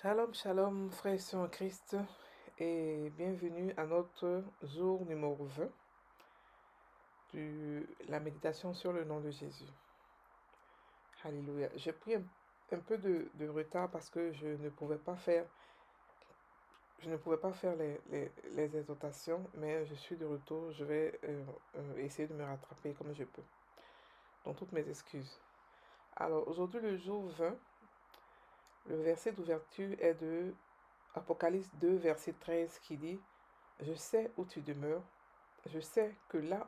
Shalom, shalom, frères et sœurs en Christ, et bienvenue à notre jour numéro 20 de la méditation sur le nom de Jésus. Alléluia. J'ai pris un peu de retard parce que je ne pouvais pas faire les exhortations, mais je suis de retour. Je vais essayer de me rattraper comme je peux. Donc, toutes mes excuses. Alors, aujourd'hui, le jour 20, le verset d'ouverture est de Apocalypse 2, verset 13, qui dit: Je sais où tu demeures, je sais que là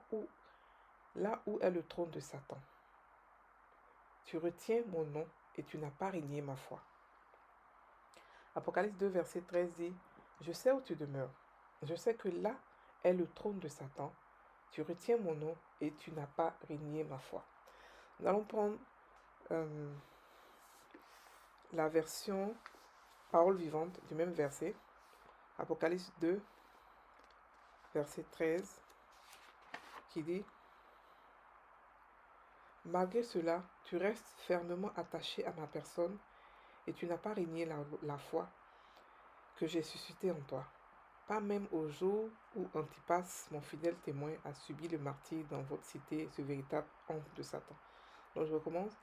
où est le trône de Satan, tu retiens mon nom et tu n'as pas régné ma foi. Apocalypse 2, verset 13 dit: Je sais où tu demeures, je sais que là est le trône de Satan, tu retiens mon nom et tu n'as pas régné ma foi. Nous allons prendre la version parole vivante du même verset, Apocalypse 2, verset 13, qui dit: Malgré cela, tu restes fermement attaché à ma personne et tu n'as pas régné la foi que j'ai suscitée en toi. Pas même au jour où Antipas, mon fidèle témoin, a subi le martyre dans votre cité, ce véritable honte de Satan. Donc je recommence.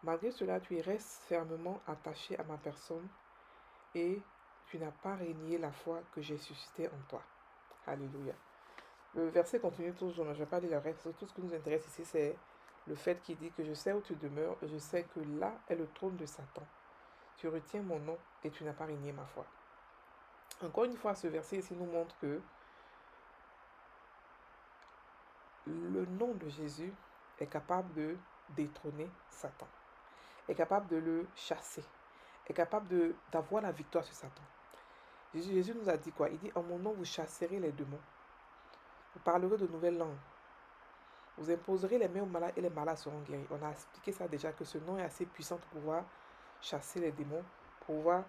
Malgré cela, tu restes fermement attaché à ma personne et tu n'as pas régné la foi que j'ai suscitée en toi. Alléluia. Le verset continue toujours, je ne vais pas lire le reste. Tout ce qui nous intéresse ici, c'est le fait qu'il dit que je sais où tu demeures, je sais que là est le trône de Satan. Tu retiens mon nom et tu n'as pas régné ma foi. Encore une fois, ce verset ici nous montre que le nom de Jésus est capable de détrôner Satan, est capable de le chasser, est capable d'avoir la victoire sur Satan. Jésus nous a dit quoi? Il dit: en mon nom, vous chasserez les démons, vous parlerez de nouvelles langues, vous imposerez les mains aux malades et les malades seront guéris. On a expliqué ça déjà, que ce nom est assez puissant pour pouvoir chasser les démons, pour pouvoir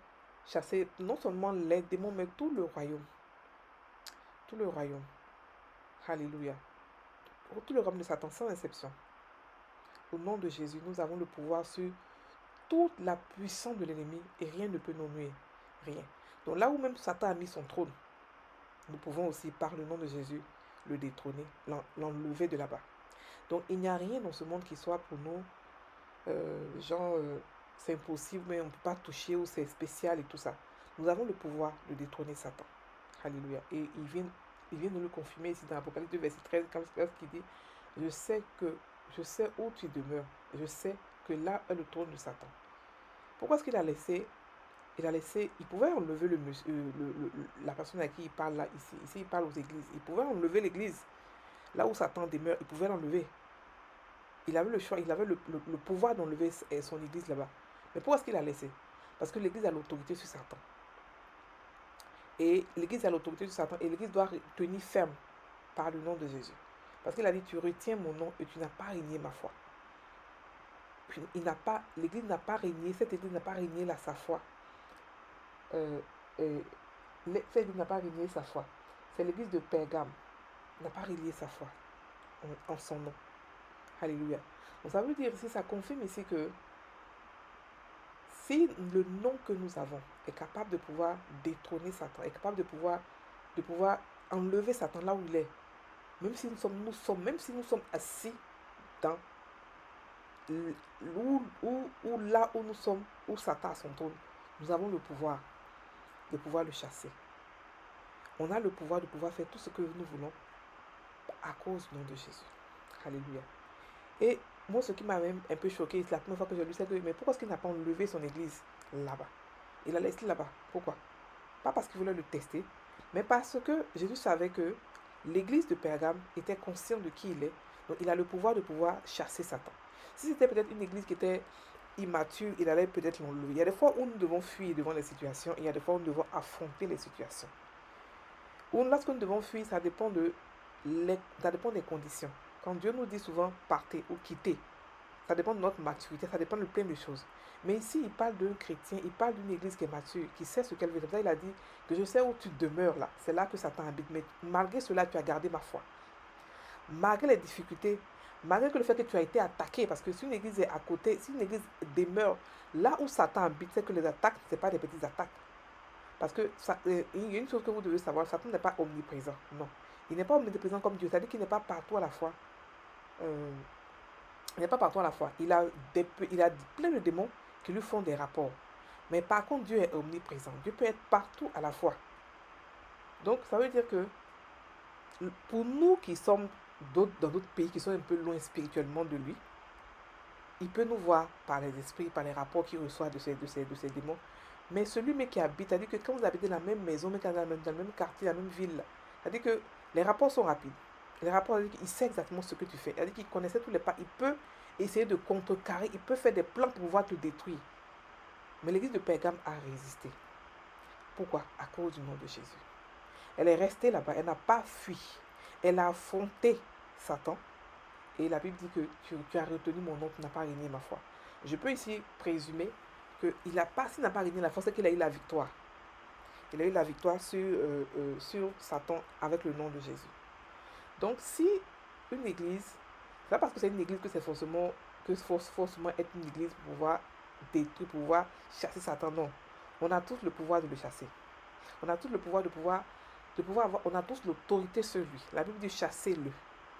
chasser non seulement les démons, mais tout le royaume. Tout le royaume. Alléluia. Tout le royaume de Satan, sans exception. Au nom de Jésus, nous avons le pouvoir sur toute la puissance de l'ennemi et rien ne peut nous nuire. Rien. Donc là où même Satan a mis son trône, nous pouvons aussi, par le nom de Jésus, le détrôner, l'enlever de là-bas. Donc il n'y a rien dans ce monde qui soit pour nous, c'est impossible, mais on ne peut pas toucher, ou c'est spécial et tout ça. Nous avons le pouvoir de détrôner Satan. Alléluia. Et il vient de le confirmer ici dans l'Apocalypse 2, verset 13, qui dit: je sais où tu demeures, je sais que là est le trône de Satan. Pourquoi est-ce qu'il a laissé il pouvait enlever la personne à qui il parle là, ici. Ici, il parle aux églises. Il pouvait enlever l'église. Là où Satan demeure, il pouvait l'enlever. Il avait le choix, il avait le pouvoir d'enlever son église là-bas. Mais pourquoi est-ce qu'il a laissé? Parce que l'église a l'autorité sur Satan. Et l'église a l'autorité sur Satan. Et l'église doit tenir ferme par le nom de Jésus. Parce qu'il a dit: tu retiens mon nom et tu n'as pas régné ma foi. L'église n'a pas régné, cette église n'a pas régné sa foi. Cette église n'a pas régné sa foi. C'est l'église de Pergame n'a pas régné sa foi en son nom. Alléluia. Donc ça veut dire ici, ça confirme ici que si le nom que nous avons est capable de pouvoir détrôner Satan, est capable de pouvoir enlever Satan là où il est, même si nous sommes assis dans là où nous sommes, où Satan a son trône, nous avons le pouvoir de pouvoir le chasser. On a le pouvoir de pouvoir faire tout ce que nous voulons à cause du nom de Jésus. Alléluia. Et moi, ce qui m'a même un peu choqué, c'est la première fois que j'ai lu, c'est que, mais pourquoi est-ce qu'il n'a pas enlevé son église là-bas? Il l'a laissé là-bas. Pourquoi? Pas parce qu'il voulait le tester, mais parce que Jésus savait que l'église de Pergame était consciente de qui il est. Donc il a le pouvoir de pouvoir chasser Satan. Si c'était peut-être une église qui était immature, il allait peut-être l'enlever. Il y a des fois où nous devons fuir devant les situations, et il y a des fois où nous devons affronter les situations. Ou lorsque nous devons fuir, ça dépend des conditions. Quand Dieu nous dit souvent partez ou quittez, ça dépend de notre maturité, ça dépend de plein de choses. Mais ici, il parle d'un chrétien, il parle d'une église qui est mature, qui sait ce qu'elle veut. Comme ça, il a dit que je sais où tu demeures là. C'est là que Satan habite. Mais malgré cela, tu as gardé ma foi. Malgré les difficultés, Malgré que le fait que tu as été attaqué, parce que si une église est à côté, si une église demeure là où Satan habite, c'est que les attaques, ce n'est pas des petites attaques. Parce que il y a une chose que vous devez savoir, Satan n'est pas omniprésent. Non. Il n'est pas omniprésent comme Dieu. C'est-à-dire qu'il n'est pas partout à la fois. Euh, il n'est pas partout à la fois. Il a plein de démons qui lui font des rapports. Mais par contre, Dieu est omniprésent. Dieu peut être partout à la fois. Donc, ça veut dire que pour nous qui sommes dans d'autres pays, qui sont un peu loin spirituellement de lui, il peut nous voir par les esprits, par les rapports qu'il reçoit de ces démons. Mais celui qui habite, c'est-à-dire que quand vous habitez dans la même maison, mais dans le même quartier, la même ville, c'est-à-dire que les rapports sont rapides. Les rapports, c'est-à-dire qu'il sait exactement ce que tu fais. C'est-à-dire qu'il connaissait tous les pas. Il peut essayer de contrecarrer, il peut faire des plans pour pouvoir te détruire. Mais l'église de Pergame a résisté. Pourquoi? À cause du nom de Jésus. Elle est restée là-bas, elle n'a pas fui. Elle a affronté Satan. Et la Bible dit que tu as retenu mon nom, tu n'as pas régné ma foi. Je peux ici présumer que s'il n'a pas régné la foi, c'est qu'il a eu la victoire. Il a eu la victoire sur Satan avec le nom de Jésus. Donc si une église, c'est pas parce que c'est une église que c'est forcément être une église pour pouvoir détruire, pour pouvoir chasser Satan. Non. On a tous le pouvoir de le chasser. On a tous le pouvoir on a tous l'autorité sur lui. La Bible dit chasser-le.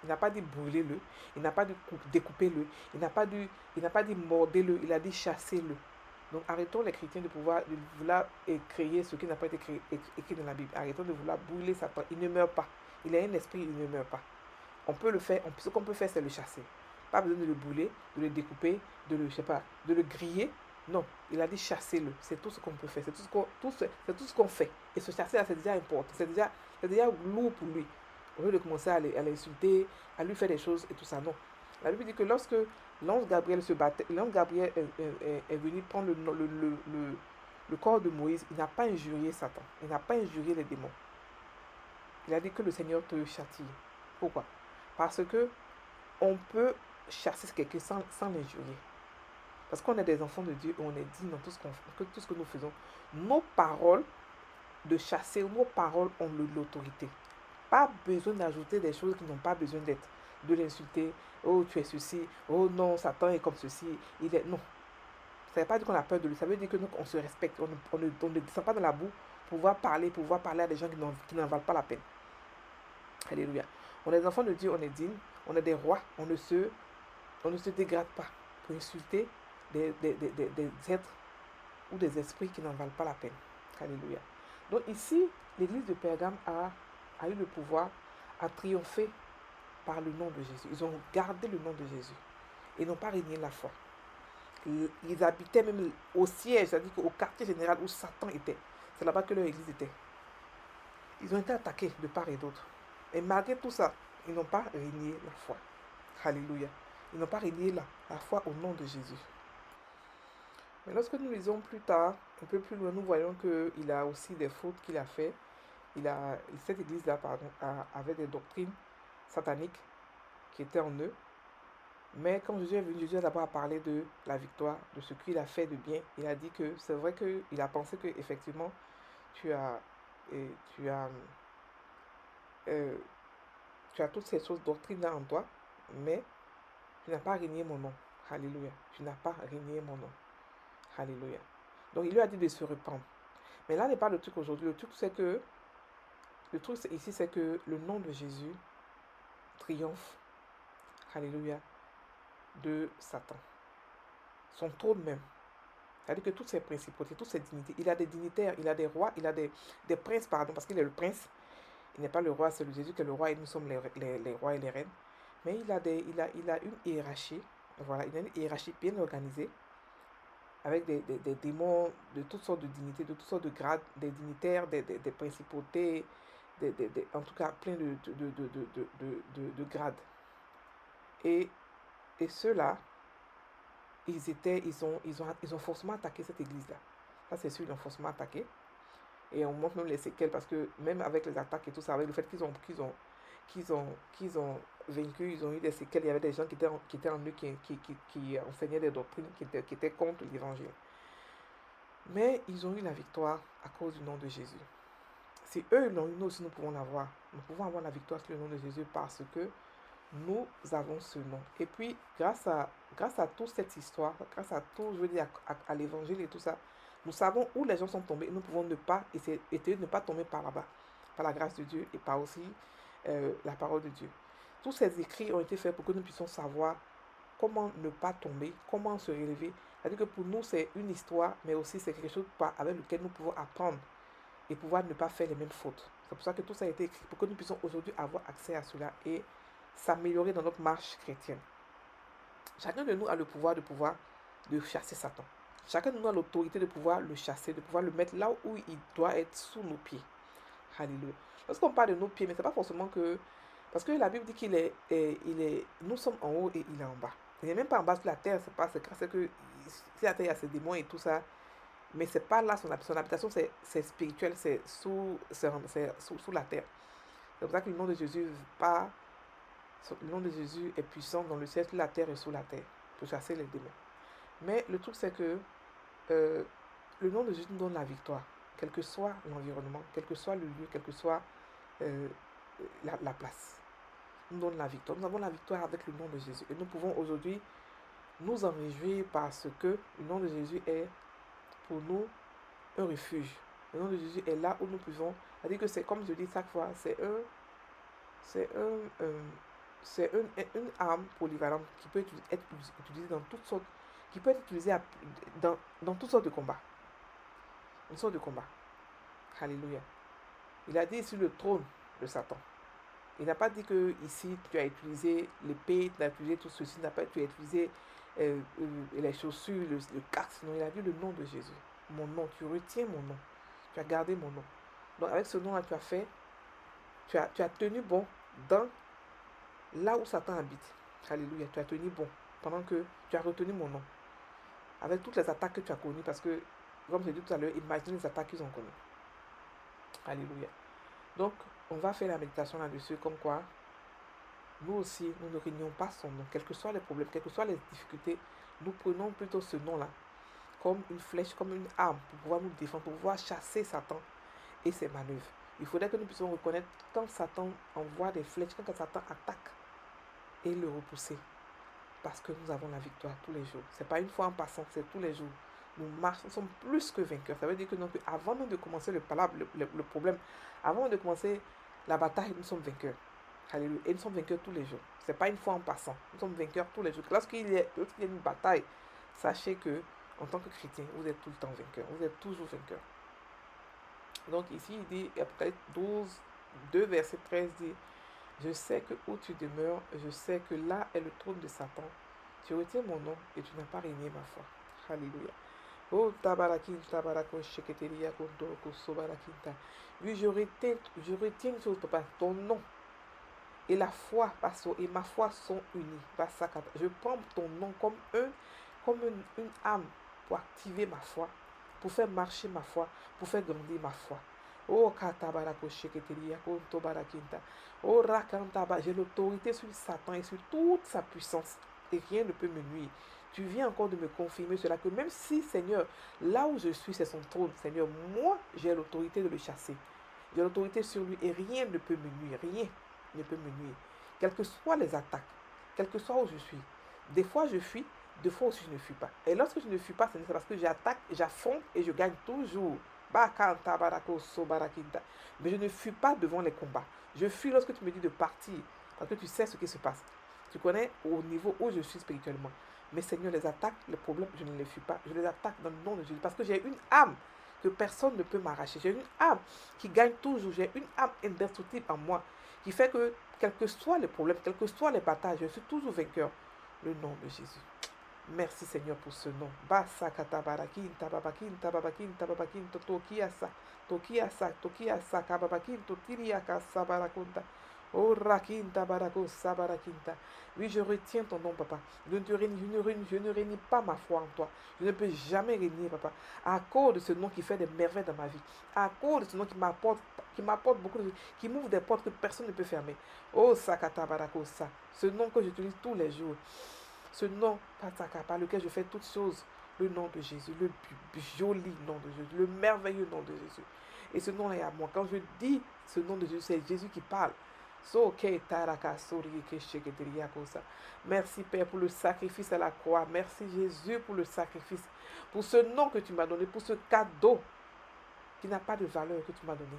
Il n'a pas dit brûler-le. Il n'a pas dit découper-le. Il n'a pas dit morder-le. Il a dit chasser-le. Donc arrêtons les chrétiens de vouloir créer ce qui n'a pas été écrit dans la Bible. Arrêtons de vouloir brûler Satan. Il ne meurt pas. Il a un esprit, il ne meurt pas. On peut le faire. Ce qu'on peut faire, c'est le chasser. Pas besoin de le brûler, de le découper, de le griller. Non, il a dit chasser-le. C'est tout ce qu'on peut faire. C'est tout ce qu'on fait. Et ce chasser-là, c'est déjà important. C'est déjà lourd pour lui. Au lieu de commencer à l'insulter, à lui faire des choses et tout ça. Non. La Bible dit que lorsque l'ange Gabriel est venu prendre le corps de Moïse, il n'a pas injurié Satan. Il n'a pas injurié les démons. Il a dit que le Seigneur te châtie. Pourquoi? Parce que on peut chasser quelqu'un sans l'injurier. Parce qu'on est des enfants de Dieu et on est digne dans tout ce que nous faisons. Nos paroles de chasser, nos paroles ont l'autorité. Pas besoin d'ajouter des choses qui n'ont pas besoin d'être. De l'insulter. Oh, tu es ceci. Oh non, Satan est comme ceci. Non. Ça ne veut pas dire qu'on a peur de lui. Ça veut dire que nous, on se respecte. On ne descend pas dans la boue pour pouvoir parler à des gens qui n'en valent pas la peine. Alléluia. On est des enfants de Dieu, on est dignes. On est des rois. On ne se dégrade pas pour insulter des êtres ou des esprits qui n'en valent pas la peine. Alléluia. Donc ici, l'église de Pergame a eu le pouvoir à triompher par le nom de Jésus. Ils ont gardé le nom de Jésus. Ils n'ont pas régné la foi. Ils habitaient même au siège, c'est-à-dire au quartier général où Satan était. C'est là-bas que leur église était. Ils ont été attaqués de part et d'autre. Et malgré tout ça, ils n'ont pas régné la foi. Alléluia. Ils n'ont pas régné la foi au nom de Jésus. Mais lorsque nous lisons plus tard, un peu plus loin, nous voyons qu'il a aussi des fautes qu'il a fait. Cette église-là, avait des doctrines sataniques qui étaient en eux. Mais quand Jésus est venu, Jésus a d'abord parlé de la victoire, de ce qu'il a fait de bien. Il a dit que c'est vrai qu'il a pensé que effectivement tu as toutes ces choses doctrines-là en toi, mais tu n'as pas régné mon nom. Alléluia. Tu n'as pas régné mon nom. Alléluia. Donc il lui a dit de se répandre. Mais là n'est pas le truc aujourd'hui. Le truc ici, c'est que le nom de Jésus triomphe. Alléluia. De Satan. Son trône même. C'est-à-dire que toutes ces principautés, toutes ces dignités, il a des dignitaires, il a des rois, il a des princes, pardon, parce qu'il est le prince. Il n'est pas le roi, c'est le Jésus qui est le roi et nous sommes les rois et les reines. Mais il a une hiérarchie. Voilà, il a une hiérarchie bien organisée avec des démons de toutes sortes de dignités, de toutes sortes de grades, des dignitaires, des principautés, en tout cas plein de grades. Et ceux-là, ils ont forcément attaqué cette église-là. Ça, c'est sûr, ils ont forcément attaqué. Et on montre même les séquelles, parce que même avec les attaques et tout ça, avec le fait qu'ils ont vaincu, ils ont eu des séquelles. Il y avait des gens qui étaient en eux, qui enseignaient des doctrines qui étaient contre l'évangile. Mais ils ont eu la victoire à cause du nom de Jésus. Si eux l'ont eu, nous aussi nous pouvons l'avoir. Nous pouvons avoir la victoire sur le nom de Jésus parce que nous avons ce nom. Et puis, grâce à toute cette histoire, grâce à tout, je veux dire, à l'évangile et tout ça, nous savons où les gens sont tombés. Nous pouvons ne pas essayer de ne pas tomber par là-bas, par la grâce de Dieu et par aussi la parole de Dieu. Tous ces écrits ont été faits pour que nous puissions savoir comment ne pas tomber, comment se relever. C'est-à-dire que pour nous, c'est une histoire, mais aussi c'est quelque chose avec lequel nous pouvons apprendre et pouvoir ne pas faire les mêmes fautes. C'est pour ça que tout ça a été écrit, pour que nous puissions aujourd'hui avoir accès à cela et s'améliorer dans notre marche chrétienne. Chacun de nous a le pouvoir de chasser Satan. Chacun de nous a l'autorité de pouvoir le chasser, de pouvoir le mettre là où il doit être sous nos pieds. Alléluia. Lorsqu'on parle de nos pieds, mais ce n'est pas forcément que... Parce que la Bible dit nous sommes en haut et il est en bas. Il n'est même pas en bas de la terre, c'est que si la terre, il y a ses démons et tout ça, mais c'est pas là son habitation, c'est spirituel, c'est sous la terre. C'est pour ça que le nom de Jésus le nom de Jésus est puissant dans le ciel, sur la terre et sous la terre, pour chasser les démons. Mais le truc, c'est que le nom de Jésus nous donne la victoire, quel que soit l'environnement, quel que soit le lieu, quel que soit la place. Nous donne la victoire. Nous avons la victoire avec le nom de Jésus. Et nous pouvons aujourd'hui nous en réjouir parce que le nom de Jésus est pour nous un refuge. Le nom de Jésus est là où nous pouvons. C'est-à-dire que c'est comme je dis chaque fois, c'est une arme polyvalente qui peut être utilisée dans toutes sortes, qui peut être utilisée dans toutes sortes de combats. Une sorte de combat. Alléluia. Il a dit sur le trône de Satan. Il n'a pas dit que ici tu as utilisé l'épée, tu as utilisé tout ceci, tu as utilisé les chaussures, le casque. Non, il a dit le nom de Jésus. Mon nom, tu retiens mon nom. Tu as gardé mon nom. Donc avec ce nom-là, tu as tenu bon dans là où Satan habite. Alléluia. Tu as tenu bon pendant que tu as retenu mon nom. Avec toutes les attaques que tu as connues, parce que, comme je l'ai dit tout à l'heure, imagine les attaques qu'ils ont connues. Alléluia. Donc, on va faire la méditation là-dessus, comme quoi, nous aussi, nous ne régnons pas son nom. Quels que soient les problèmes, quelles que soient les difficultés, nous prenons plutôt ce nom-là comme une flèche, comme une arme pour pouvoir nous défendre, pour pouvoir chasser Satan et ses manœuvres. Il faudrait que nous puissions reconnaître quand Satan envoie des flèches, quand Satan attaque et le repousser. Parce que nous avons la victoire tous les jours. Ce n'est pas une fois en passant, c'est tous les jours. Nous sommes plus que vainqueurs. Ça veut dire que donc, avant même de commencer le problème, avant même de commencer la bataille, nous sommes vainqueurs. Alléluia. Et nous sommes vainqueurs tous les jours. Ce n'est pas une fois en passant. Nous sommes vainqueurs tous les jours. Lorsqu'il y a une bataille, sachez que, en tant que chrétien, vous êtes tout le temps vainqueur. Vous êtes toujours vainqueur. Donc ici, il dit, Apocalypse 12, 2, verset 13 dit, je sais que où tu demeures, je sais que là est le trône de Satan. Tu retiens mon nom et tu n'as pas régné ma foi. Alléluia. Oh, tabarakinta, barako, sheketeria, kondoroko, sobarakinta. Oui, je retiens une chose, papa, ton nom et la foi, et ma foi sont unies. Je prends ton nom comme une âme pour activer ma foi, pour faire marcher ma foi, pour faire grandir ma foi. Oh, katabarako, sheketeria, kontobarakinta. Oh, rakantaba, j'ai l'autorité sur Satan et sur toute sa puissance, et rien ne peut me nuire. Tu viens encore de me confirmer cela, que même si, Seigneur, là où je suis, c'est son trône, Seigneur, moi, j'ai l'autorité de le chasser. J'ai l'autorité sur lui et rien ne peut me nuire, rien ne peut me nuire. Quelles que soient les attaques, quel que soit où je suis, des fois je fuis, des fois aussi je ne fuis pas. Et lorsque je ne fuis pas, c'est parce que j'attaque, j'affronte et je gagne toujours. Mais je ne fuis pas devant les combats. Je fuis lorsque tu me dis de partir, parce que tu sais ce qui se passe. Tu connais au niveau où je suis spirituellement. Mais Seigneur, les attaques, les problèmes, je ne les fuis pas. Je les attaque dans le nom de Jésus. Parce que j'ai une âme que personne ne peut m'arracher. J'ai une âme qui gagne toujours. J'ai une âme indestructible en moi. Qui fait que, quels que soient les problèmes, quelles que soient les batailles, je suis toujours vainqueur. Le nom de Jésus. Merci Seigneur pour ce nom. Basa katabarakin, tababakin, tababakin, tababakin, tokiasa, tokiasa, tokiasa, kababakin, totiriaka, sabarakunta. Oh rakinta, barako, sabarakinta. Oui, je retiens ton nom, papa. Je ne réunis pas ma foi en toi. Je ne peux jamais régner, papa. À cause de ce nom qui fait des merveilles dans ma vie. À cause de ce nom qui m'apporte beaucoup de choses, qui m'ouvre des portes que personne ne peut fermer. Oh sakata barako, ça. Ce nom que j'utilise tous les jours. Ce nom, par lequel je fais toutes choses, le nom de Jésus, le joli nom de Jésus, le merveilleux nom de Jésus. Et ce nom est à moi. Quand je dis ce nom de Jésus, c'est Jésus qui parle. Merci Père pour le sacrifice à la croix. Merci Jésus pour le sacrifice. Pour ce nom que tu m'as donné, pour ce cadeau qui n'a pas de valeur que tu m'as donné.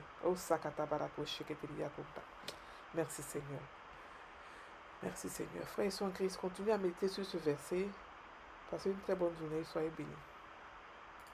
Merci Seigneur. Merci Seigneur. Frères et sœurs en Christ, continuez à méditer sur ce verset. Passez une très bonne journée. Soyez bénis.